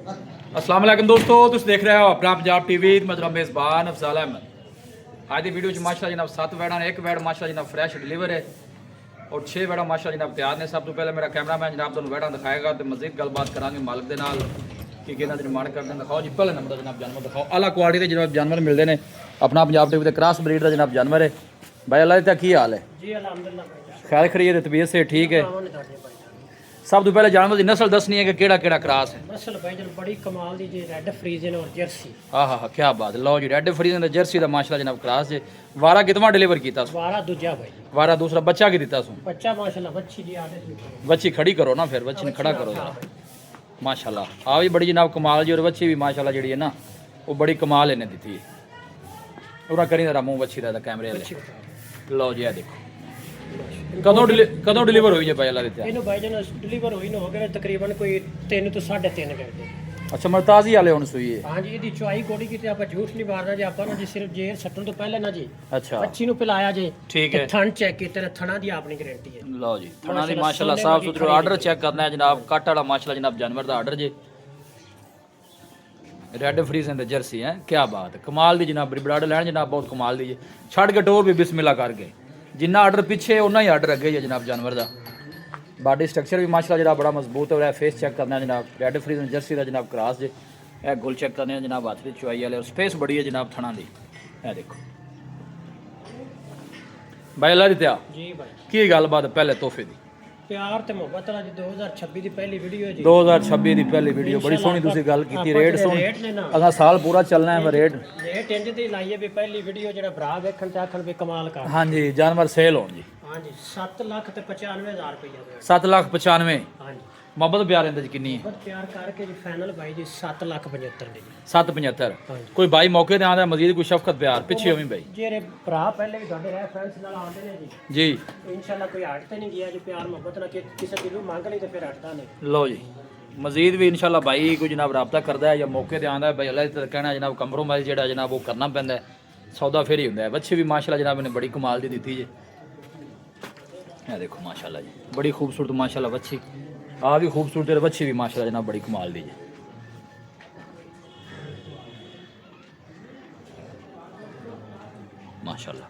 अस्सलाम वालेकुम दोस्तों, तुम देख रहे हो अपना पंजाब टीवी। मतलब मेज़बान अफजाल अहमद। आज की वीडियो माशाल्लाह जनाब 7 वैड़ा ने, एक वैड़ माशाल्लाह जनाब फ्रैश डिलीवर है और 6 वैड़ा माशाल्लाह जनाब तैयार ने। सब तो पहले मेरा कैमरामैन जनाब तुम वैड़ा दिखाएगा तो मजीद गलबात करांगे मालिक के नाल कि कितना डिमांड करते हैं। दिखाओ जी पहले नंबर जनाब जानवर दिखाओ, आला क्वालिटी के जनाब जानवर मिलते हैं अपना पंजाब टीवी के। क्रॉस ब्रीड का जनाब जानवर है भाई। अल्लाह का की हाल है जी अल्हम्दुलिल्लाह। खैर खरीद तबीयत से ठीक है। सब तो पहले जानवर की नस्ल दसनी है कि केड़ा केड़ा क्रॉस है। नस्ल भाईजान बड़ी कमाल दी जी, रेड फ्रीजन और जर्सी। हाँ हाँ हाँ क्या बात है। लो जी रेड फ्रीजन जर्सी का माशाल्लाह जनाब क्रॉस जे। वारा कितना डिलीवर किया? वारा दूजा भाई। वारा दूसरा बच्चा की दिता सू? बच्चा माशाल्लाह बच्ची जी आदत में। बच्ची खड़ी करो ना, फिर बच्ची ने खड़ा करो जरा। माशाल्लाह आ भी बड़ी जनाब कमाल जी। और बच्ची भी माशाल्लाह जी है ना वो बड़ी कमाल इन्हें दी है। उरा करी जरा मुंह बच्ची का कैमरे वाले। लो जी देखो कदों डिलीवर हुई है भाई अल्लाह दी? इन्हों भाईजान डिलीवर हुई हो गए तकरीबन कोई 3 तो 3.5 घंटे। अच्छा मरताजी वाले हुन सुई है? हां जी ਇਹਦੀ ਚੁਆਈ ਕੋੜੀ ਕੀਤੀ ਆਪਾਂ ਝੂਠ ਨਹੀਂ ਮਾਰਨਾ ਜੀ। ਆਪਾਂ ਨਾ ਜੀ ਸਿਰਫ ਜੇਰ ਸੱਟਣ ਤੋਂ ਪਹਿਲਾਂ ਨਾ ਜੀ अच्छा ਬੱਚੀ ਨੂੰ ਪਿਲਾਇਆ ਜੀ। ठीक है। ਥਣ ਚੈੱਕ ਕੀਤੇ ਨੇ, ਥਣਾ ਦੀ ਆਪਣੀ ਗਾਰੰਟੀ ਹੈ। लो जी थना दी माशाल्लाह साफ सुथरा। आर्डर चेक करना है जनाब, कट वाला माशाल्लाह जनाब जानवर दा order J. Red फ्रीजन the Jersey है, क्या बात है कमाल दी जनाब। ब्राड लैंड जनाब बहुत कमाल दी है। छड़ के टोर भी बिस्मिल्लाह कर गए। जिन्ना आर्डर पीछे उन्ना ही आर्डर अगे है जनाब जानवर का। बॉडी स्ट्रक्चर भी माशाल्लाह जनाब बड़ा मजबूत हो रहा है। फेस चेक करना है जनाब, रेड फ्रीजन जर्सी का जनाब क्रॉस जे। यह गुल चेक करने हैं जनाब, हाथ की चुआई वाले और स्पेस बड़ी है जनाब थना दी। यह देखो भाई अल्लाह दी त्या जी भाई की गलबात पहले तोहफे दी? प्यार ते मोहब्बत वाला जी 2026 ਦੀ ਪਹਿਲੀ ਵੀਡੀਓ ਹੈ ਜੀ। 2026 ਦੀ ਪਹਿਲੀ ਵੀਡੀਓ ਬੜੀ ਸੋਹਣੀ ਤੁਸੀਂ ਗੱਲ ਕੀਤੀ। ਰੇਟ ਸੋਹਣੀ ਅਗਾ ਸਾਲ ਪੂਰਾ ਚੱਲਣਾ ਹੈ। ਰੇਟ ਇੰਜ ਦੀ ਲਾਈਏ ਵੀ ਪਹਿਲੀ ਵੀਡੀਓ ਜਿਹੜਾ ਭਰਾ ਵੇਖਣ ਤੇ ਆਖਣ ਵੀ ਕਮਾਲ ਕਰ। ਹਾਂਜੀ ਜਾਨਵਰ ਸੇਲ ਹੋਣ ਜੀ। ਹਾਂਜੀ 7,95,000 ਰੁਪਏ। 7,95,000। ਹਾਂਜੀ ਮੁਹੱਬਤ ਪਿਆਰ ਇਹਦੇ ਚ ਕਿੰਨੀ ਹੈ? ਬਹੁਤ ਪਿਆਰ ਕਰਕੇ ਜੀ ਫਾਈਨਲ ਭਾਈ ਜੀ 7,75,000 ਦੀ। 775। ਹਾਂਜੀ। ਕੋਈ ਬਾਈ ਮੌਕੇ ਤੇ ਆਂਦਾ ਮਜ਼ੀਦ ਕੋਈ ਸ਼ਫਕਤ ਪਿਆਰ ਪਿੱਛੇ ਹੋਵੀਂ ਬਾਈ? ਜਿਹੜੇ ਭਰਾ ਪਹਿਲੇ ਵੀ ਤੁਹਾਡੇ ਰੈਫਰੈਂਸ ਨਾਲ ਆਉਂਦੇ ਨੇ ਜੀ ਜੀ ਇਨਸ਼ਾਅੱਲਾ ਕੋਈ ਹਟ ਤੇ ਨਹੀਂ ਗਿਆ ਜੀ। ਪਿਆਰ ਮੁਹੱਬਤ ਨਾਲ ਕਿਸੇ ਦੀ ਵੀ ਮੰਗ ਲਈ ਤੇ ਫਿਰ ਹਟਦਾ ਨਹੀਂ। ਲਓ ਜੀ ਮਜ਼ੀਦ ਵੀ ਇਨਸ਼ਾਅੱਲਾ ਭਾਈ ਕੋਈ ਜਨਾਬ ਰਾਬਤਾ ਕਰਦਾ ਹੈ ਜਾਂ ਮੌਕੇ ਤੇ ਆਂਦਾ ਭਾਈ ਅੱਲਾਹ ਦੀ ਕਹਿਣਾ ਜਨਾਬ ਕੰਪਰੋਮਾਈਜ਼ ਜਿਹੜਾ ਜਨਾਬ ਉਹ ਕਰਨਾ ਪੈਂਦਾ ਹੈ। ਸੌਦਾ ਫਿਰ ਹੀ ਹੁੰਦਾ ਹੈ। ਬੱਚੇ ਵੀ ਮਾਸ਼ਾਅੱਲਾ ਜਨਾਬ ਨੇ ਬੜੀ ਕਮਾਲ ਦੀ ਦਿੱਤੀ ਜੀ। ਇਹ ਦੇਖੋ ਮਾਸ਼ਾਅੱਲਾ ਜੀ ਬੜੀ ਖੂਬਸੂਰਤ ਮਾਸ਼ਾਅੱਲਾ ਬੱਚੀ। आ भी खूबसूरत है बच्ची भी माशाल्लाह जनाब बड़ी कमाल दी है। माशाल्लाह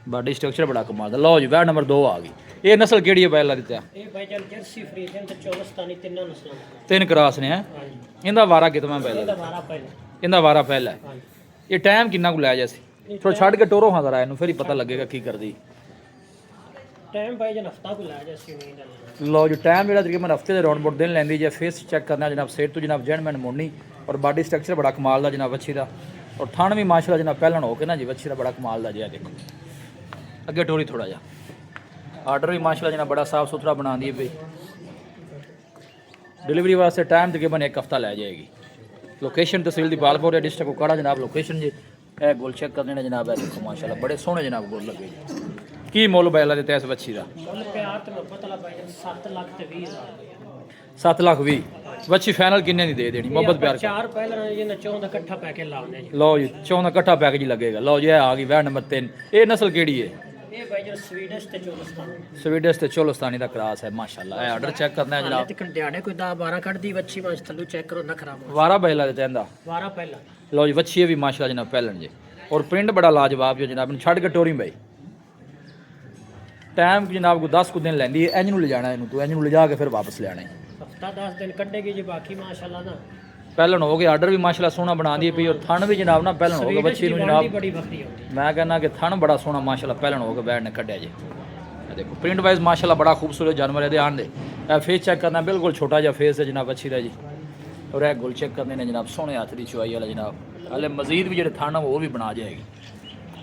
बॉडी स्ट्रक्चर बड़ा कमाल दा। लो जी वैट नंबर 2 आ गई। ये नस्ल केड़ी है भाई अल्लाह दी? ਇਹ ਭਾਈਜਾਨ ਜਰਸੀ ਫਰੀਜ਼ਨ ਤੇ ਚੋਲਸਤਾਨੀ ਤਿੰਨਾਂ ਨਸਲਾਂ ਦਾ। 3 क्रॉस ने हैं। ਹਾਂਜੀ इंदा वारा कितना भाई ਇਹਦਾ अल्लाह? ਵਾਰਾ ਪਹਿਲਾ। इंदा वारा पहला है। ਹਾਂਜੀ ये टाइम किन्ना को लै जैसे थोड़ा छड़ के टोरो हाँ जरा इनू फिर ही पता लगेगा की कर दी। टाइम भाईजान हफ्ता को लाया जैसी उम्मीद है। लो जो टाइम जो तकरीबन हफ्ते के राउंड बोर्ड दिन लैंदी जे। फेस चेक करना जनाब सेट तो जनाब जेंटलमैन मोड़नी और बॉडी स्ट्रक्चर बड़ा कमाल दा जनाब बच्ची दा। और थन भी माशाल्लाह जनाब पहलन हो के ना जी बच्ची दा बड़ा कमाल दा जी। देखो अगे टोरी थोड़ा जा आर्डर भी माशाल्लाह जनाब बड़ा साफ सुथरा बना दी है भाई। डिलीवरी वास्ते टाइम तकरीबन 1 हफ्ता लै जाएगी। लोकेशन तहसील दी बालपुर डिस्ट्रिक्ट कोकाड़ा जनाब लोकेशन जी। ए गोल चेक करने ने जनाब। देखो माशाल्लाह बड़े सोहने जनाब गोल लगे जी। की मुल भाई अल्लाह देते इस बच्ची का? ਮੁੱਲ ਪਿਆਰ ਤੇ ਮੁਹੱਬਤ ਵਾਲਾ ਭਾਈजान 7,20,000 7,20,000 बच्ची फाइनल किन्ने दी दे देनी मोहब्बत प्यार? ਚਾਰ ਪਹਿਲਾਂ ਇਹਨਾਂ ਚੋਂ ਦਾ ਇਕੱਠਾ ਪੈ ਕੇ ਲਾਉਣੇ ਜੀ। लो जी 14 कट्ठा पैकेज लगेगा। लो जी आ गई वैट नंबर 3। ये नस्ल केड़ी है? ਇਹ ਭਾਈजान ਸਵੀਡਿਸ਼ ਤੇ ਚੋਲਸਤਾਨੀ। स्वीडिश ते चोलस्तानी का क्रॉस है माशाल्लाह। ये ऑर्डर चेक करना है जनाब। ਤੇ ਕੰਡਿਆੜੇ ਕੋਈ 10-12 ਕੱਢਦੀ ਬੱਚੀ ਮਾਸ ਥੱਲੂ ਚੈੱਕ ਕਰੋ ਨਾ ਖਰਾਬ ਹੋ। वारा बैला देते हैं। ਵਾਰਾ ਪਹਿਲਾ। लो जी बच्ची भी माशाल्लाह जनाब पहलन जी। और प्रिंट बड़ा लाजवाब जो जनाब छड़ के टोरी भाई। टाइम जनाब को 10 दिन लैंदी है। इंज ले जाना इनू तो इंज ले जा के फिर वापस ले आना है। ਹਫਤਾ 10 ਦਿਨ ਕੱਢੇਗੀ ਜੀ। ਬਾਕੀ ਮਾਸ਼ਾਅੱਲਾ ਨਾ पहलन हो गया आर्डर भी माशाल्लाह सोहना बना दी पई। और थन भी जनाब ना पहलन हो गया बच्ची नू जनाब। ਬੜੀ ਵੱਖਰੀ ਹੁੰਦੀ। मैं कहना कि थन बड़ा सोहना माशाल्लाह पहलन हो गया बैठ ने कढ़िया जी। देखो प्रिंट वाइज माशाल्लाह बड़ा खूबसूरत जानवर है। आन दे फेस चेक करना बिल्कुल छोटा जहा फेस है जनाब अच्छी दा जी। और यह गुल चेक करने ने जनाब सोहने हाथ की चुआई वाला जनाब। हले मजीद भी जो थन वो भी बना जाएगी।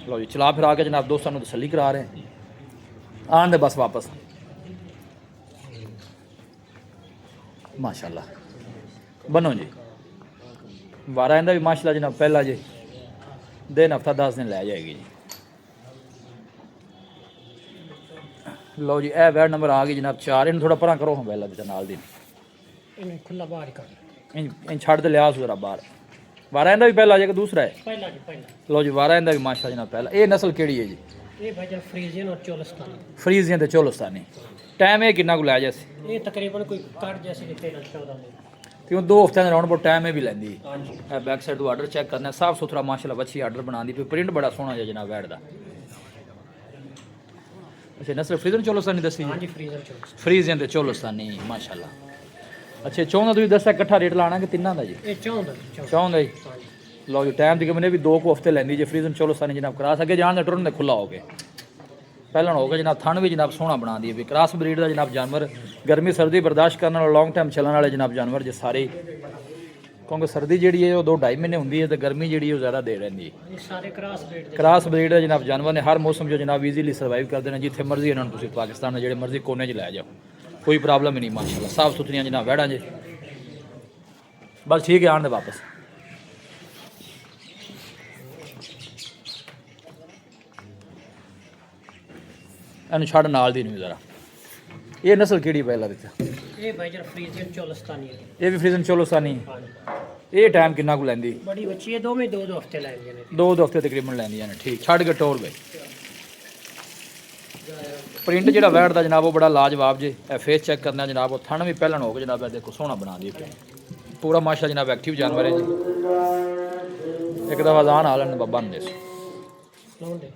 लो जी चला फिर आके जनाब दोस्तों को तसल्ली करा रहे हैं। आन दे बस वापस माशाल्लाह बनो जी। वारा इंदा भी माशाल्लाह जनाब पहला जी दिन हफ्ता 10 दिन लै जाएगी जी। लो जी ए वैट नंबर आ गई जनाब 4। इन थोड़ा परा करो हम पहला भी नाल दी ਇਹਨੂੰ ਖੁੱਲਾ ਬਾਹਰ ਹੀ ਕਰ। इन छड़ दे लिया जरा बाहर। वारा इंदा भी पहला जे कि दूसरा है? ਪਹਿਲਾ ਜੀ ਪਹਿਲਾ। लो जी वारा इंदा भी माशाल्लाह जनाब पहला। ये नस्ल केड़ी है जी? ਇਹ ਭਾਈजान ਫਰੀਜ਼ੀਅਨ ਔਰ ਚੋਲਸਤਾਨੀ। फ्रीजियन ते चोलस्तानी। टाइम ये किन्ना को लै जैसे? ਇਹ ਤਕਰੀਬਨ ਕੋਈ ਕੱਢ ਜੈਸੀ ਦਿੱਤੇ ਨਾ 14 ਦਿਨ। ਤੇ ਉਹ 2 ਹਫ਼ਤਿਆਂ ਦੇ ਰਾਉਂਡ ਬਹੁਤ ਟਾਈਮ ਇਹ ਵੀ ਲੈਂਦੀ ਹਾਂਜੀ ਹੈ। ਬੈਕ ਸਾਈਡ ਤੋਂ ਆਰਡਰ ਚੈੱਕ ਕਰਨਾ, ਸਾਫ ਸੁਥਰਾ ਮਾਸ਼ਾਅੱਲਾ ਬੱਚੀ ਆਰਡਰ ਬਣਾਉਂਦੀ ਪਈ, ਪ੍ਰਿੰਟ ਬੜਾ ਸੋਹਣਾ ਜਿਹਾ ਜਨਾਬ ਵੈੜ ਦਾ। ਅੱਛਾ ਨਸਲ ਫਰੀਜ਼ਨ ਚੋਲੋਸਤਾਨੀ ਦੱਸੀ ਜੀ? ਹਾਂਜੀ ਫਰੀਜ਼ਰ ਚੋਂ ਫਰੀਜ਼ਨ ਤੇ ਚੋਲੋਸਤਾਨੀ ਮਾਸ਼ਾਅੱਲਾ। ਅੱਛਾ ਚੌਂਦਾ ਤੁਸੀਂ ਦੱਸਿਆ ਇਕੱਠਾ ਰੇਟ ਲਾਣਾ ਕਿ ਤਿੰਨਾਂ ਦਾ ਜੀ? ਇਹ ਚੌਂਦਾ ਚੌਂਦਾ ਜੀ। ਹਾਂਜੀ ਲਓ ਜੀ ਟਾਈਮ ਦੀ ਕਮਨੇ ਵੀ 2 ਹਫ਼ਤੇ ਲੈਂਦੀ ਜੇ ਫਰੀਜ਼ਨ ਚੋਲੋਸਤਾਨੀ ਜਨਾਬ ਕਰਾ ਸਕੇ ਜਾਣ ਦਾ ਟੁਰਨ ਦੇ ਖੁੱਲਾ ਹੋ ਗਏ ਪਹਿਲਾਂ ਹੋ ਗਿਆ ਜਨਾਬ। ਥਣ ਵੀ ਜਨਾਬ ਸੋਹਣਾ ਬਣਾ ਦੀ ਵੀ ਕ੍ਰਾਸ ਬਰੀਡ ਦਾ ਜਨਾਬ ਜਾਨਵਰ, ਗਰਮੀ ਸਰਦੀ ਬਰਦਾਸ਼ਤ ਕਰਨ ਵਾਲਾ ਲੌਂਗ ਟਾਈਮ ਚੱਲਣ ਵਾਲੇ ਜਨਾਬ ਜਾਨਵਰ ਜੇ ਸਾਰੇ, ਕਿਉਂਕਿ ਸਰਦੀ ਜਿਹੜੀ ਹੈ ਉਹ 2-2.5 ਮਹੀਨੇ ਹੁੰਦੀ ਹੈ ਤੇ ਗਰਮੀ ਜਿਹੜੀ ਉਹ ਜ਼ਿਆਦਾ ਦੇ ਰਹਿੰਦੀ ਹੈ। ਇਹ ਸਾਰੇ ਕ੍ਰਾਸ ਬਰੀਡ ਦੇ ਕ੍ਰਾਸ ਬਰੀਡ ਦਾ ਜਨਾਬ ਜਾਨਵਰ ਨੇ ਹਰ ਮੌਸਮ ਜੋ ਜਨਾਬ ਈਜ਼ੀਲੀ ਸਰਵਾਈਵ ਕਰਦੇ ਨੇ, ਜਿੱਥੇ ਮਰਜ਼ੀ ਇਹਨਾਂ ਨੂੰ ਤੁਸੀਂ ਪਾਕਿਸਤਾਨ ਦੇ ਜਿਹੜੇ ਮਰਜ਼ੀ ਕੋਨੇ 'ਚ ਲੈ ਜਾਓ, ਕੋਈ ਪ੍ਰੋਬਲਮ ਹੀ ਨਹੀਂ ਮਾਸ਼ਾਅੱਲਾ। ਸਾਫ ਸੁਥਰੀਆਂ ਜਨਾਬ ਵੈੜਾਂ ਜੇ, ਬਸ ਠੀਕ ਹੈ ਆਣ ਦੇ ਵਾਪਸ। ਇਹਨੂੰ ਛੱਡ ਨਾਲ ਦੀ ਨੂੰ ਜ਼ਰਾ। ਇਹ ਨਸਲ ਕਿਹੜੀ ਪਹਿਲਾਂ ਵਿੱਚ? ਇਹ ਭਾਈ ਜਰ ਫਰੀਜ਼ਰ ਚੋਲਸਤਾਨੀ ਹੈ। ਇਹ ਵੀ ਫਰੀਜ਼ਨ ਚੋਲੋਸਤਾਨੀ। ਹਾਂਜੀ ਇਹ ਟਾਈਮ ਕਿੰਨਾ ਕੁ ਲੈਂਦੀ? ਬੜੀ ਬੱਚੀ ਹੈ, ਦੋਵੇਂ 2 ਹਫ਼ਤੇ ਲੈਂਦੇ ਨੇ। 2 ਹਫ਼ਤੇ ਤਕਰੀਬਨ ਲੈਂਦੀਆਂ ਨੇ। ਠੀਕ ਛੱਡ ਕੇ ਟੋਰ ਬਈ। ਪ੍ਰਿੰਟ ਜਿਹੜਾ ਵੈੜ ਦਾ ਜਨਾਬ ਉਹ ਬੜਾ ਲਾਜਵਾਬ ਜੇ। ਇਹ ਫੇਸ ਚੈੱਕ ਕਰਨਾ ਜਨਾਬ, ਉਹ ਥਣ ਵੀ ਪਹਿਲਣ ਹੋ ਕੇ ਜਨਾਬ ਇਹ ਦੇਖੋ ਸੋਹਣਾ ਬਣਾ ਦੀ ਪੂਰਾ ਮਾਸ਼ਾ ਜਨਾਬ। ਐਕਟਿਵ ਜਾਨਵਰ ਹੈ ਜੀ। ਇੱਕ ਦਫਾ ਜ਼ਾਨ ਹਾਲਣ ਬੱਬਾ ਨੂੰ ਦੇਸ ਲਾਉਂਦੇ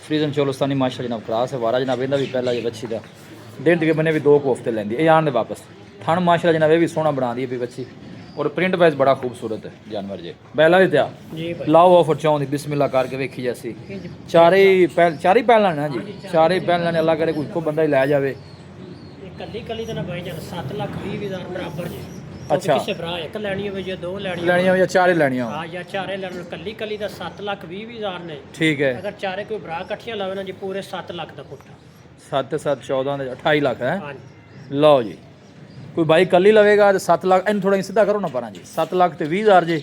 ਫਰੀਜ਼ਨ ਚੋਲੋਸਤਾਨੀ ਮਾਸ਼ਾ ਜਨਾਬ ਕਰਾਸ ਹੈ ਵਾਰਾ ਜਨਾਬ। ਇਹਦਾ ਵੀ ਪਹਿਲਾ ਜੇ ਬੱਚੀ ਦਾ ਦਿਨ ਦੇ ਬੰਨੇ ਵੀ 2 ਹਫ਼ਤੇ ਲੈਂਦੀ। ਇਹ ਆਣ ਦੇ ਵਾਪਸ ਥਣ ਮਾਸ਼ਾ ਜਨਾਬ ਇਹ ਵੀ ਸੋਹਣਾ ਬਣਾ ਦੀ ਹੈ ਵੀ ਬੱਚੀ, ਔਰ ਪ੍ਰਿੰਟ ਵਾਈਜ਼ ਬੜਾ ਖੂਬਸੂਰਤ ਹੈ ਜਾਨਵਰ ਜੇ। ਬੈਲਾ ਵੀ ਤਿਆ ਜੀ ਭਾਈ ਲਾਓ ਆਫਰ ਚਾਹੁੰਦੀ ਬਿਸਮਿਲ੍ਲਾ ਕਰਕੇ ਵੇਖੀ ਜਾਸੀ। ਇਹ ਜੀ ਚਾਰੇ ਪਹਿਲਾਂ ਨਾ ਜੀ, ਚਾਰੇ ਪਹਿਲਾਂ ਨੇ ਅੱਲਾ ਕਰੇ ਕੋਈ ਇੱਕੋ ਬੰਦਾ ਹੀ ਲੈ ਜਾਵੇ। ਇਹ ਕੱਲੀ ਤਾਂ ਨਾ ਭਾਈ ਜਰ 7,20,000 ਬਰਾਬਰ ਜੀ। ਅੱਛਾ। ਕਿਸੇ ਭਰਾ ਇੱਕ ਲੈਣੀ ਹੋਵੇ ਜਾਂ 2 ਲੈਣੀਆਂ ਜਾਂ ਚਾਰੇ ਲੈਣੀਆਂ ਹੋਣ। ਹਾਂ ਜਾਂ ਚਾਰੇ ਲੈਣ, ਕੱਲੀ ਦਾ 7,20,000 ਨੇ। ਠੀਕ ਹੈ। ਅਗਰ ਚਾਰੇ ਕੋਈ ਭਰਾ ਇਕੱਠੀਆਂ ਲਾਵੇ ਨਾ ਜੀ ਪੂਰੇ 7 ਲੱਖ ਦਾ ਪੁੱਟ। 7 7 14 ਦੇ 28 ਲੱਖ ਹੈ। ਹਾਂਜੀ ਲਓ ਜੀ ਕੋਈ ਬਾਈ ਕੱਲੀ ਲਵੇਗਾ ਤੇ 7 ਲੱਖ। ਇਹਨੂੰ ਥੋੜਾ ਸਿੱਧਾ ਕਰੋ ਨਾ ਪਰਾਂ ਜੀ। 7 ਲੱਖ ਤੇ 20,000 ਜੇ।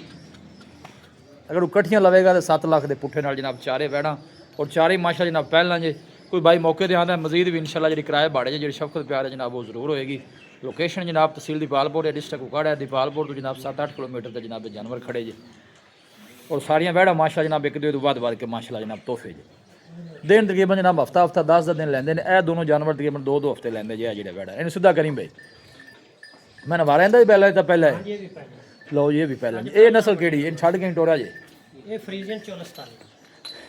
ਅਗਰ ਉਹ ਇਕੱਠੀਆਂ ਲਵੇਗਾ ਤੇ 7 ਲੱਖ ਦੇ ਪੁੱਠੇ ਨਾਲ ਜਨਾਬ ਚਾਰੇ ਵੈੜਾਂ, ਔਰ ਚਾਰੇ ਮਾਸ਼ਾ ਜਨਾਬ ਪਹਿਲਾਂ ਜੇ। ਕੋਈ ਬਾਈ ਮੌਕੇ ਤੇ ਆਉਂਦਾ ਮਜ਼ੀਦ ਵੀ ਇਨਸ਼ਾਅੱਲਾ ਜਿਹੜੀ ਕਿਰਾਏ ਬਾੜੇ ਜੇ ਜਿਹੜੀ ਸ਼ਫਕਤ ਪਿਆਰ ਹੈ ਜਨਾਬ ਉਹ ਜ਼ਰੂਰ ਹੋਏਗੀ। ਲੋਕੇਸ਼ਨ ਜਨਾਬ ਤਹਿਸੀਲ ਦੀਪਾਲਪੁਰ ਹੈ, ਡਿਸਟ੍ਰਿਕਟ ਕੁਕਾੜਾ ਹੈ। ਦੀਪਾਲਪੁਰ ਤੋਂ ਜਨਾਬ 7-8 ਕਿਲੋਮੀਟਰ ਤੇ ਜਨਾਬ ਜਾਨਵਰ ਖੜੇ ਜੇ, ਔਰ ਸਾਰੀਆਂ ਵੈੜਾਂ ਮਾਸ਼ਾ ਜਨਾਬ ਇੱਕ ਦੂਜੇ ਤੋਂ ਵੱਧ ਕੇ ਮਾਸ਼ਾਅੱਲਾ ਜਨਾਬ ਤੋਹਫੇ ਜੇ। ਦਿਨ ਤਕਰੀਬਨ ਜਨਾਬ ਹਫਤਾ 10 ਦਿਨ ਲੈਂਦੇ ਨੇ। ਇਹ ਦੋਨੋਂ ਜਾਨਵਰ ਤਕਰੀਬਨ 2 ਹਫ਼ਤੇ ਲੈਂਦੇ ਜੇ। ਜਿਹੜੇ ਵੈੜਾ ਇਹਨੂੰ ਸਿੱਧਾ ਕਰੀ ਬਈ। ਮੈਂ ਨਵਾ ਰਹਿੰਦਾ ਜੀ ਪਹਿਲਾਂ ਤਾਂ ਪਹਿਲਾਂ ਹੈ। ਇਹ ਵੀ ਪਹਿਲਾਂ ਲਓ ਜੀ ਇਹ ਵੀ ਪਹਿਲਾਂ ਜੀ। ਇਹ ਨਸਲ ਕਿਹੜੀ? ਇਹਨੂੰ ਛੱਡ ਕੇ ਟੋਰਾ ਜੇ। ਇਹ ਫਰੀਜ਼ਨ ਚੋਲਸਤਾਨੀ।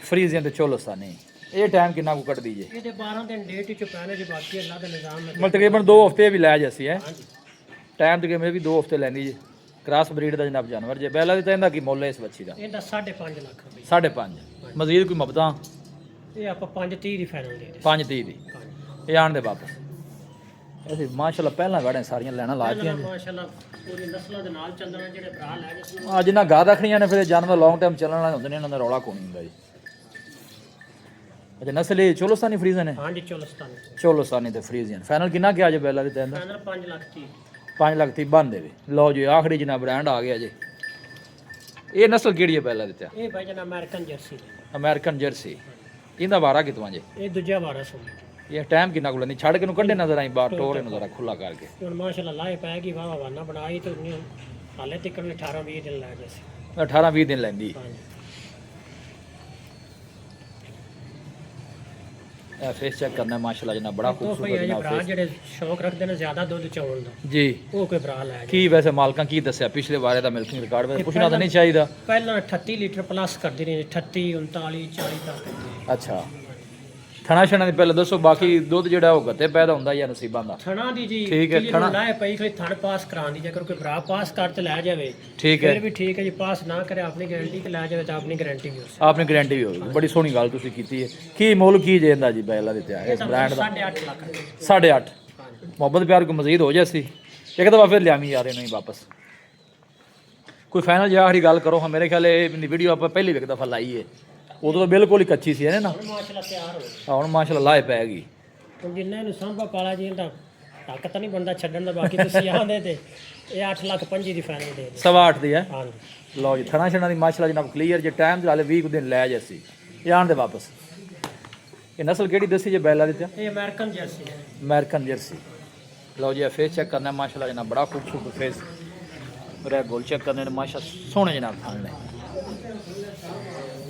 ਫਰੀਜ਼ੀਅਨ ਤੇ ਚੋਲੋਸਤਾਨੀ। ਇਹ ਟਾਈਮ ਕਿੰਨਾ ਕੁ ਕੱਢਦੀ ਜੇ? ਇਹਦੇ 12 ਦਿਨ ਡੇਟ ਚ ਪੈਣੇ ਜੀ, ਬਾਕੀ ਅੱਲਾ ਦਾ ਨਿਜ਼ਾਮ ਹੈ। ਮਤਲਬ ਤਕਰੀਬਨ 2 ਹਫ਼ਤੇ ਵੀ ਲੈ ਜੈਸੀ ਹੈ। ਹਾਂਜੀ ਟਾਈਮ ਤਕਰੀਬਨ ਇਹ ਵੀ 2 ਹਫ਼ਤੇ ਲੈਂਦੀ ਜੇ। ਕ੍ਰਾਸ ਬਰੀਡ ਦਾ ਜਨਾਬ ਜਾਨਵਰ ਜੇ। ਪਹਿਲਾਂ ਦੀ ਤਾਂ ਇਹਦਾ ਕੀ ਮੁੱਲ ਹੈ ਇਸ ਬੱਚੀ ਦਾ? ਇਹਦਾ 5.5 ਲੱਖ ਰੁਪਏ। 5.5। ਮਜ਼ੀਦ ਕੋਈ ਮਬਤਾਂ? ਇਹ ਆਪਾਂ 5.30 ਦੀ ਫਾਈਨਲ ਦੇ ਦੇ। 5.30 ਦੀ। ਹਾਂਜੀ ਇਹ ਆਣ ਦੇ ਵਾਪਸ। ਅਸੀਂ ਮਾਸ਼ਾਅੱਲਾ ਪਹਿਲਾਂ ਵੜਾਂ ਸਾਰੀਆਂ ਲੈਣਾ ਲਾਤੀਆਂ ਜੀ। ਮਾਸ਼ਾਅੱਲਾ ਪੂਰੀ ਨਸਲਾਂ ਦੇ ਨਾਲ ਚੱਲਣਾ। ਜਿਹੜੇ ਭਰਾ ਲੈ ਗਏ ਸੀ ਅੱਜ ਨਾ ਗਾਂ ਰੱਖਣੀਆਂ ਨੇ ਫਿਰ ਇਹ ਜਾਨਵਰ ਲੌਂਗ ਟਾਈਮ ਚੱਲਣ ਵਾਲੇ ਹੁੰਦੇ ਨੇ, ਇਹਨਾਂ ਦਾ ਰੌਲਾ ਕੋਈ ਨਹੀਂ ਹੁੰਦਾ ਜੀ। ਅੱਛਾ ਨਸਲ ਇਹ ਚੋਲੋਸਤਾਨੀ ਫਰੀਜ਼ਨ ਹੈ? ਹਾਂਜੀ ਚੋਲਸਤਾਨੀ। ਚੋਲੋਸਤਾਨੀ ਤੇ ਫਰੀਜ਼ੀਅਨ। ਫਾਈਨਲ ਕਿੰਨਾ ਕਿਹਾ ਜੇ ਪਹਿਲਾਂ ਦੀ ਤੈਨੂੰ? ਫਾਈਨਲ 5 ਲੱਖ 30। 5 ਲੱਖ 30 ਬੰਦ ਦੇਵੇ। ਲਓ ਜੀ ਆਖਰੀ ਜਨਾਬ ਬ੍ਰਾਂਡ ਆ ਗਿਆ ਜੀ। ਇਹ ਨਸਲ ਕਿਹੜੀ ਹੈ ਪਹਿਲਾਂ ਦਿੱਤਾ? ਇਹ ਭਾਈ ਜਨ ਅਮਰੀਕਨ ਜਰਸੀ। American jersey. ਇਹਦਾ ਵਾਰਾ ਕਿਤੋਂ ਜੇ? ਇਹ ਦੂਜਾ ਵਾਰਾ ਸੋ। ਇਹ ਟਾਈਮ ਕਿੰਨਾ ਕੁ ਲੈਂਦੀ? ਛੱਡ ਕੇ ਨੂੰ ਕੱਢੇ ਨਜ਼ਰ ਆਈ ਬਾਹਰ ਟੋਰ ਇਹਨੂੰ ਜ਼ਰਾ ਖੁੱਲਾ ਕਰਕੇ। ਹੁਣ ਮਾਸ਼ਾਅੱਲਾ ਲਾਏ ਪੈਗੀ ਵਾਵਾ ਵਾਨਾ ਬਣਾਈ ਤੇ ਉਹਨੇ ਹਾਲੇ ਤੱਕ 18-20 ਦਿਨ ਲੱਗ ਗਏ ਸੀ। 18-20 ਦਿਨ ਲੈਂਦੀ। ਹਾਂਜੀ ਇਹ ਫੇਸ ਚੈੱਕ ਕਰਨਾ ਮਾਸ਼ਾਅੱਲਾ ਜਨਾਬ ਬੜਾ ਤੋਂ ਖੂਬਸੂਰਤ ਭਈ ਜਨਾਬ ਭਰਾ ਫੇਸ। ਜਿਹੜੇ ਸ਼ੌਕ ਰੱਖਦੇ ਨੇ ਜ਼ਿਆਦਾ ਦੁੱਧ ਚੋਣ ਦਾ, ਜੀ ਉਹ ਕੋਈ ਭਰਾ ਲੈ ਜਾਏ। ਕੀ ਵੈਸੇ ਮਾਲਕਾਂ ਕੀ ਦੱਸਿਆ ਪਿਛਲੇ ਵਾਰੇ ਦਾ ਮਿਲਕਿੰਗ ਰਿਕਾਰਡ ਵੈਸੇ ਪੁੱਛਣਾ ਤਾਂ ਨਹੀਂ ਚਾਹੀਦਾ? ਪਹਿਲਾਂ 38 ਲੀਟਰ ਪਲੱਸ ਕਰਦੀ ਰਹੀ, 38 39 40 ਤੱਕ। ਅੱਛਾ ਥਣਾ ਛਣਾ ਦੀ ਪਹਿਲਾਂ ਦੱਸੋ, ਬਾਕੀ ਦੁੱਧ ਜਿਹੜਾ ਉਹ ਗੱਤੇ ਪੈਦਾ ਹੁੰਦਾ ਜਾਂ ਨਸੀਬਾਂ ਦਾ? ਥਣਾ ਦੀ ਜੀ ਠੀਕ ਹੈ, ਥਣਾ- ਲਾਏ ਪਈ ਕੋਈ ਥਣ ਪਾਸ ਕਰਾਉਣ ਦੀ, ਜੇਕਰ ਕੋਈ ਭਰਾ ਪਾਸ ਕਰ ਤੇ ਲੈ ਜਾਵੇ ਠੀਕ ਹੈ, ਫਿਰ ਵੀ ਠੀਕ ਹੈ ਜੀ। ਪਾਸ ਨਾ ਕਰੇ ਆਪਣੀ ਗਾਰੰਟੀ ਕਿ ਲੈ ਜਾਵੇ ਤਾਂ ਆਪਣੀ ਗਾਰੰਟੀ ਵੀ ਉਸ ਆਪਣੀ ਗਾਰੰਟੀ ਵੀ ਹੋਵੇਗੀ। ਬੜੀ ਸੋਹਣੀ ਗੱਲ ਤੁਸੀਂ ਕੀਤੀ ਹੈ। ਕੀ ਮੁੱਲ ਕੀ ਜੇ ਇਹਦਾ ਜੀ ਬੈਲਾ ਦਿੱਤਾ ਇਸ ਬ੍ਰਾਂਡ ਦਾ? 8.5 ਲੱਖ ਰੁਪਏ। 8.5। ਹਾਂਜੀ ਮੁਹੱਬਤ ਪਿਆਰ ਕੋ ਮਜ਼ੀਦ ਹੋ ਜਾਸੀ ਇੱਕ ਦਫਾ ਫਿਰ ਲਿਆਵੀਂ ਯਾਰ ਇਹਨੂੰ ਹੀ ਵਾਪਸ। ਕੋਈ ਫਾਈਨਲ ਜਾਂ ਆਖਰੀ ਗੱਲ ਕਰੋ। ਹਾਂ ਮੇਰੇ ਖਿਆਲ ਇਹ ਵੀਡੀਓ ਆਪਾਂ ਪਹਿਲੀ ਵੀ ਇੱਕ ਦਫਾ ਲਾਈ ਹੈ, ਉਦੋਂ ਤਾਂ ਬਿਲਕੁਲ ਹੀ ਕੱਚੀ ਸੀ ਹੈ ਨਾ। ਹੁਣ ਮਾਸ਼ਾਅੱਲਾ ਤਿਆਰ ਹੋ ਗਈ। ਹੁਣ ਮਾਸ਼ਾਅੱਲਾ ਲਾਏ ਪੈ ਗਈ। ਹੁਣ ਜਿੰਨੇ ਨੂੰ ਸੰਭਾ ਪਾਲਾ ਜੀ ਦਾ ਹੱਕ ਤਾਂ ਨਹੀਂ ਬਣਦਾ ਛੱਡਣ ਦਾ, ਬਾਕੀ ਤੁਸੀਂ ਆਂਦੇ ਤੇ ਇਹ 8 ਲੱਖ 25 ਦੀ ਫਾਈਨਲ ਦੇ ਦੇ। 8.25 ਦੀ ਹੈ। ਹਾਂਜੀ ਲਓ ਜੀ ਥਣਾ ਛਣਾ ਦੀ ਮਾਸ਼ਾਅੱਲਾ ਜਨਾਬ ਕਲੀਅਰ ਜੇ। ਟਾਈਮ ਹਾਲੇ 20 ਕੁ ਦਿਨ ਲੈ ਜਾਸੀ। ਇਹ ਆਣ ਦੇ ਵਾਪਸ। ਇਹ ਨਸਲ ਕਿਹੜੀ ਦੱਸੀ ਜੇ ਬੈਲਾ ਦਿੱਤਾ? ਇਹ ਅਮਰੀਕਨ ਜਰਸੀ ਹੈ। American jersey. ਲਓ ਜੀ ਫੇਸ ਚੈੱਕ ਕਰਨਾ ਮਾਸ਼ਾਅੱਲਾ ਜਨਾਬ ਬੜਾ ਖੂਬਸੂਰਤ ਫੇਸ। ਰੇ ਗੋਲ ਚੈੱਕ ਕਰਨੇ ਨੇ ਮਾਸ਼ਾ ਸੋਹਣੇ ਜਨਾਬ ਖਾਣ ਨੇ।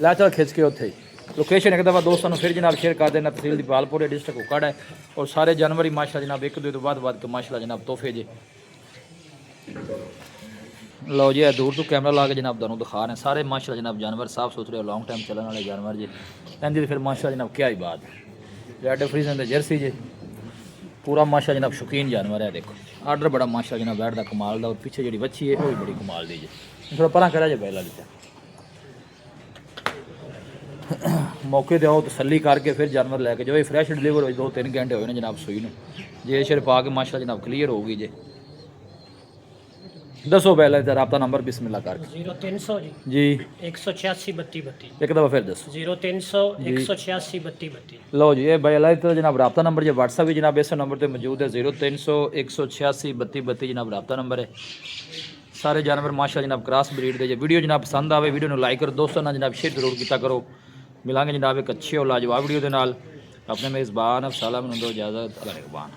ਲੈ ਚਲ ਖਿੱਚ ਕੇ ਉੱਥੇ ਲੋਕੇਸ਼ਨ ਇੱਕ ਦਫਾ ਦੋਸਤਾਂ ਨੂੰ ਫਿਰ ਜਨਾਬ ਸ਼ੇਅਰ ਕਰ ਦੇਣਾ। ਤਹਿਸੀਲ ਦੀਪਾਲਪੁਰ ਡਿਸਟ੍ਰਿਕਟ ਕੁਕਾੜਾ ਹੈ, ਔਰ ਸਾਰੇ ਜਾਨਵਰ ਹੀ ਮਾਸ਼ਾ ਜਨਾਬ ਇੱਕ ਦੂਜੇ ਤੋਂ ਵੱਧ ਕੇ ਮਾਸ਼ਾਅੱਲਾ ਜਨਾਬ ਤੋਹਫੇ ਜੇ। ਲਓ ਜੀ ਇਹ ਦੂਰ ਤੋਂ ਕੈਮਰਾ ਲਾ ਕੇ ਜਨਾਬ ਤੁਹਾਨੂੰ ਦਿਖਾ ਰਹੇ ਸਾਰੇ ਮਾਸ਼ਾਅੱਲਾ ਜਨਾਬ ਜਾਨਵਰ ਸਾਫ ਸੁਥਰੇ ਲੌਂਗ ਟਾਈਮ ਚੱਲਣ ਵਾਲੇ ਜਾਨਵਰ ਜੀ ਇਹਦੀ ਫਿਰ ਮਾਸ਼ਾਅੱਲਾ ਜਨਾਬ ਕੀ ਹੀ ਬਾਤ ਰੈਡ ਫਰੀਜ਼ਨ ਦੇ ਜਰਸੀ ਜੀ पूरा माशा जनाब शौकीन जानवर है देखो आर्डर बड़ा माशा जनाब बैठ का कमाल का और पीछे जी बच्ची है वो भी बड़ी कमाल दी जी थोड़ा परा करा जाए पहला दिता मौके पर आओ तसली करके फिर जानवर लैके जाओ फ्रैश डिलीवर हो 2-3 घंटे हो जनाब सूई में जे शेर पा के माशा जनाब क्लीयर होगी जी दसो पहले रबता नंबर बिस्मिल्लाह करके 0300 जी 186 32 32 एक दफ़ा फिर दसो 0300 186 32 32 लो जी ये भाई अल्लाह तो जनाब रबता नंबर जो व्हाट्सएप भी जनाब इस नंबर पर मौजूद है 0300 186 32 32 जनाब रबता नंबर है सारे जानवर माशा जनाब क्रॉस ब्रीड के जो वीडियो जनाब पसंद आए वीडियो लाइक करो दोस्तों ना जनाब शेयर जरूर किया करो मिलांगे जनाब एक अच्छे और लाजवाब वीडियो के नाल अपने मेज़बान अफसाला में दो इजाज़त अल्लाह निगहबान।